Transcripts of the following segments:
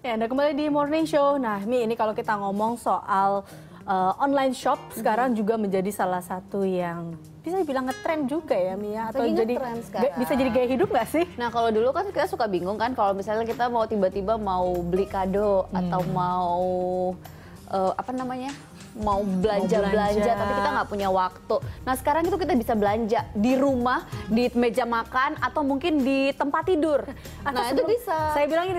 Ya, Anda kembali di Morning Show. Nah, Mi, ini kalau kita ngomong soal online shop sekarang juga menjadi salah satu yang bisa dibilang ngetren juga ya, Mi ya? Atau jadi bisa jadi gaya hidup nggak sih? Nah, kalau dulu kan kita suka bingung kan kalau misalnya kita mau tiba-tiba mau beli kado atau mau mau belanja tapi kita nggak punya waktu. Nah, sekarang itu kita bisa belanja di rumah, di meja makan, atau mungkin di tempat tidur. Nah, itu bisa. Saya bilang ini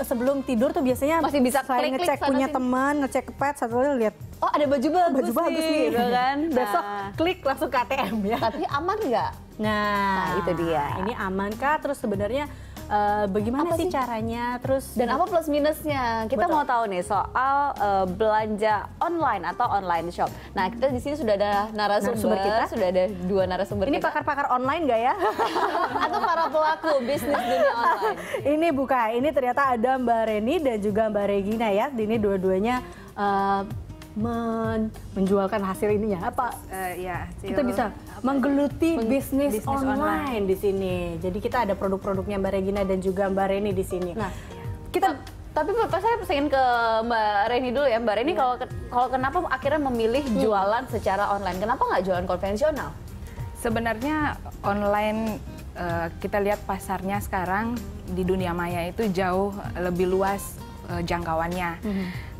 sebelum tidur tuh biasanya masih bisa saya ngecek punya teman, ngecek pet, satu kali lihat. Oh, ada baju bagus nih, gitu kan? Besok klik langsung ke ATM ya. Tapi aman nggak? Nah, itu dia. Ini aman kah? Terus sebenarnya bagaimana sih caranya? Terus dan apa plus minusnya? Kita mau tahu nih soal belanja online atau online shop. Nah, kita di sini sudah ada narasumber kita, sudah ada 2 narasumber. Ini pakar-pakar online nggak ya? Atau para pelaku bisnis dunia online? Ini ternyata ada Mbak Reni dan juga Mbak Regina ya. Ini dua-duanya menjualkan hasil ininya apa? Kita bisa menggeluti bisnis online di sini. Jadi kita ada produk-produknya Mbak Regina dan juga Mbak Reni di sini. Nah, tapi Bapak saya pengen ke Mbak Reni dulu ya. Mbak Reni, kalau kenapa akhirnya memilih jualan secara online? Kenapa nggak jualan konvensional? Sebenarnya online kita lihat pasarnya sekarang di dunia maya itu jauh lebih luas jangkauannya.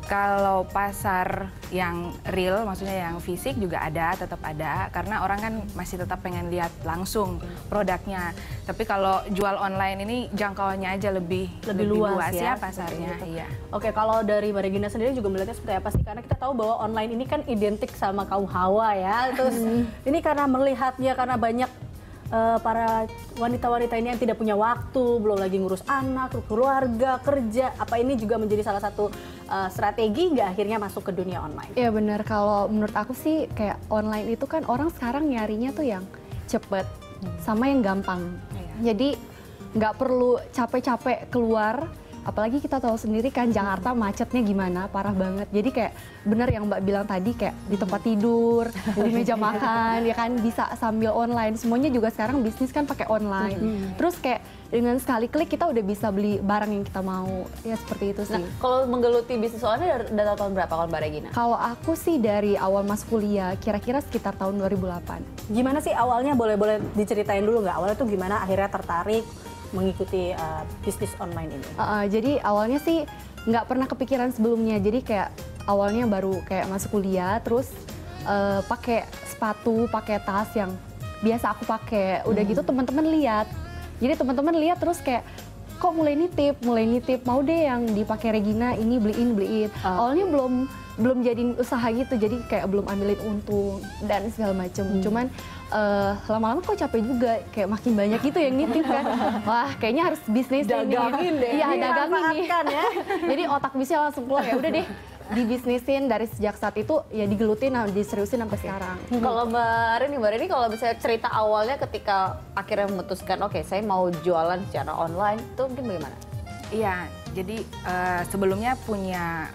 Kalau pasar yang real, maksudnya yang fisik juga tetap ada, karena orang kan masih tetap pengen lihat langsung produknya. Tapi kalau jual online ini jangkauannya aja lebih luas ya pasarnya. Iya. Oke, kalau dari Mbak Regina sendiri juga melihatnya seperti apa sih? Karena kita tahu bahwa online ini kan identik sama kaum hawa ya. Terus ini karena melihatnya karena banyak para wanita-wanita ini yang tidak punya waktu, belum lagi ngurus anak, keluarga, kerja. Apa ini juga menjadi salah satu strategi nggak akhirnya masuk ke dunia online? Iya benar, kalau menurut aku sih kayak online itu kan orang sekarang nyarinya tuh yang cepet sama yang gampang. Jadi nggak perlu capek-capek keluar. Apalagi kita tahu sendiri kan Jakarta macetnya gimana, parah banget. Jadi kayak bener yang Mbak bilang tadi, kayak di tempat tidur, di meja makan, ya kan bisa sambil online. Semuanya juga sekarang bisnis kan pakai online. Terus kayak dengan sekali klik kita udah bisa beli barang yang kita mau. Ya seperti itu sih. Nah, kalau menggeluti bisnis online dari tahun berapa kalau Mbak Regina? Kalau aku sih dari awal masuk kuliah, kira-kira sekitar tahun 2008. Gimana sih awalnya, boleh diceritain dulu nggak? Awalnya tuh gimana akhirnya tertarik mengikuti bisnis online ini? Jadi awalnya sih nggak pernah kepikiran sebelumnya. Jadi kayak awalnya baru kayak masuk kuliah, terus pakai sepatu, pakai tas yang biasa aku pakai. Udah gitu teman-teman lihat. Jadi teman-teman lihat terus kayak kok mulai nitip, mau deh yang dipakai Regina ini beliin. Awalnya belum jadiin usaha gitu, jadi kayak belum ambilin untung dan segala macem. Cuman lama-lama kok capek juga, kayak makin banyak gitu yang nitip kan. Wah, kayaknya harus bisnis dagangin deh. Iya, dagangin nih. Ya. Jadi otak bisnisnya langsung keluar, ya udah deh dibisnisin dari sejak saat itu, ya digelutin, diseriusin sampai sekarang. Kalau Mbak Reni kalau misalnya cerita awalnya ketika akhirnya memutuskan oke, saya mau jualan secara online, itu mungkin bagaimana? Iya, jadi sebelumnya punya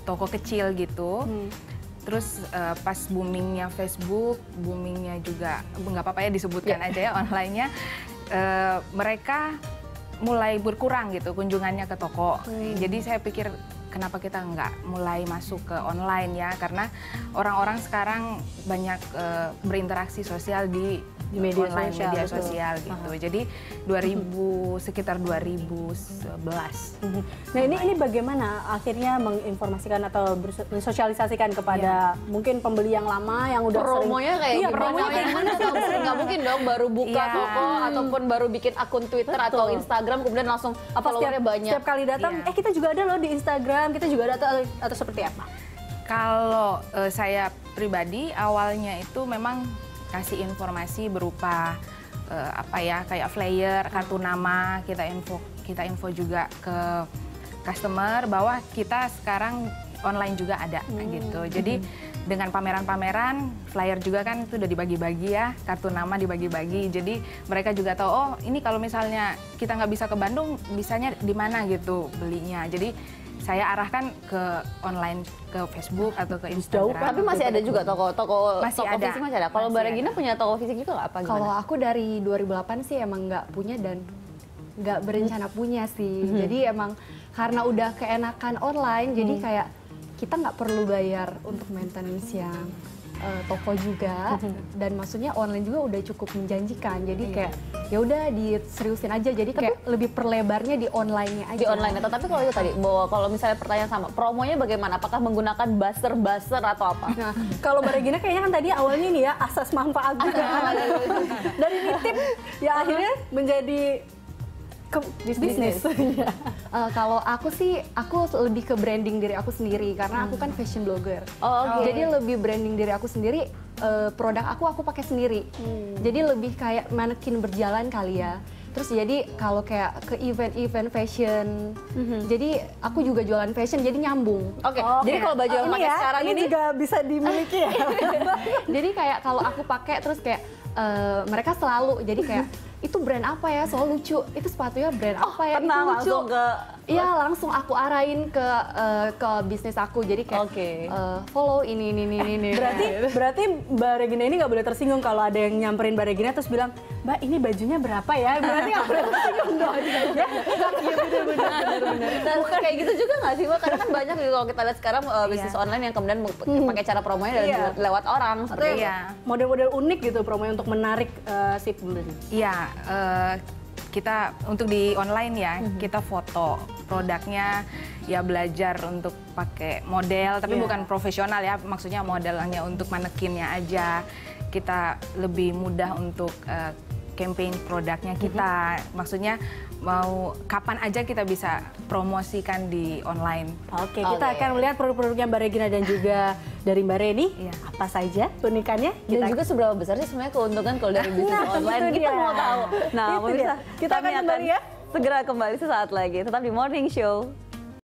toko kecil gitu. Terus pas boomingnya Facebook, boomingnya juga nggak apa-apa ya disebutkan aja ya online-nya, mereka mulai berkurang gitu kunjungannya ke toko. Jadi saya pikir kenapa kita nggak mulai masuk ke online ya, karena orang-orang sekarang banyak berinteraksi sosial di media online, sosial, media sosial gitu. Jadi sekitar 2011. Nah ini bagaimana akhirnya menginformasikan atau mensosialisasikan kepada mungkin pembeli yang lama yang udah promonya sering, kayak promonya kayak gimana? Nggak mungkin dong baru buka toko ataupun baru bikin akun Twitter atau Instagram kemudian langsung followernya banyak. Setiap kali datang, kita juga ada loh di Instagram, kita juga ada atau seperti apa? Kalau saya pribadi awalnya itu memang kasih informasi berupa kayak flyer, kartu nama, kita info juga ke customer bahwa kita sekarang online juga ada gitu. Jadi dengan pameran-pameran, flyer juga kan itu udah dibagi-bagi ya, kartu nama dibagi-bagi. Jadi mereka juga tahu, oh ini kalau misalnya kita nggak bisa ke Bandung, bisanya di mana gitu belinya. Jadi saya arahkan ke online, ke Facebook atau ke Instagram. Tapi masih ada juga toko fisik masih ada. Kalau Mbak Regina punya toko fisik juga nggak apa gimana? Kalau aku dari 2008 sih emang nggak punya dan nggak berencana punya sih. Jadi emang karena udah keenakan online, jadi kayak kita nggak perlu bayar untuk maintenance yang toko juga, dan maksudnya online juga udah cukup menjanjikan. Jadi kayak ya udah diseriusin aja. Jadi kayak lebih perlebarnya di online-nya aja. Di online atau tapi kalau itu tadi bahwa kalau misalnya pertanyaan sama promonya bagaimana? Apakah menggunakan buzzer atau apa? Nah, kalau Mbak Regina kayaknya kan tadi awalnya ini ya asas manfaat juga. Dari nitip ya akhirnya menjadi bisnis. Kalau aku sih, aku lebih ke branding diri aku sendiri karena aku kan fashion blogger. Jadi lebih branding diri aku sendiri, produk aku pakai sendiri. Jadi lebih kayak manekin berjalan kali ya. Terus jadi kalau kayak ke event-event fashion, jadi aku juga jualan fashion, jadi nyambung. Jadi kalau baju yang pakai sekarang ini juga bisa dimiliki ya. Jadi kayak kalau aku pakai terus kayak mereka selalu jadi kayak itu brand apa ya, soal lucu, itu sepatunya brand apa ya, itu lucu. Langsung ke iya, langsung aku arahin ke bisnis aku, jadi kayak follow ini. Berarti Mbak Regina ini nggak boleh tersinggung kalau ada yang nyamperin Mbak Regina terus bilang, Mbak ini bajunya berapa ya? Berarti nggak boleh tersinggung dong. Iya benar-benar. Bukan kayak gitu juga nggak sih Mbak? Karena kan banyak gitu kalau kita lihat sekarang bisnis online yang kemudian pakai cara promonya dan lewat orang. Seperti model-model unik gitu promonya untuk menarik si pembeli. Iya, kita untuk di online ya, kita foto produknya, ya belajar untuk pakai model, tapi bukan profesional ya, maksudnya modelnya untuk manekinnya aja. Kita lebih mudah untuk campaign produknya kita, maksudnya mau kapan aja kita bisa promosikan di online. Oke, kita akan melihat produk-produknya Mbak Regina dan juga dari Mbak Reni, apa saja keunikannya. Dan juga seberapa besar sih sebenarnya keuntungan kalau dari bisnis online, kita mau tahu. Nah, pemirsa, kita akan kembali ya. Segera kembali sesaat lagi, tetap di Morning Show.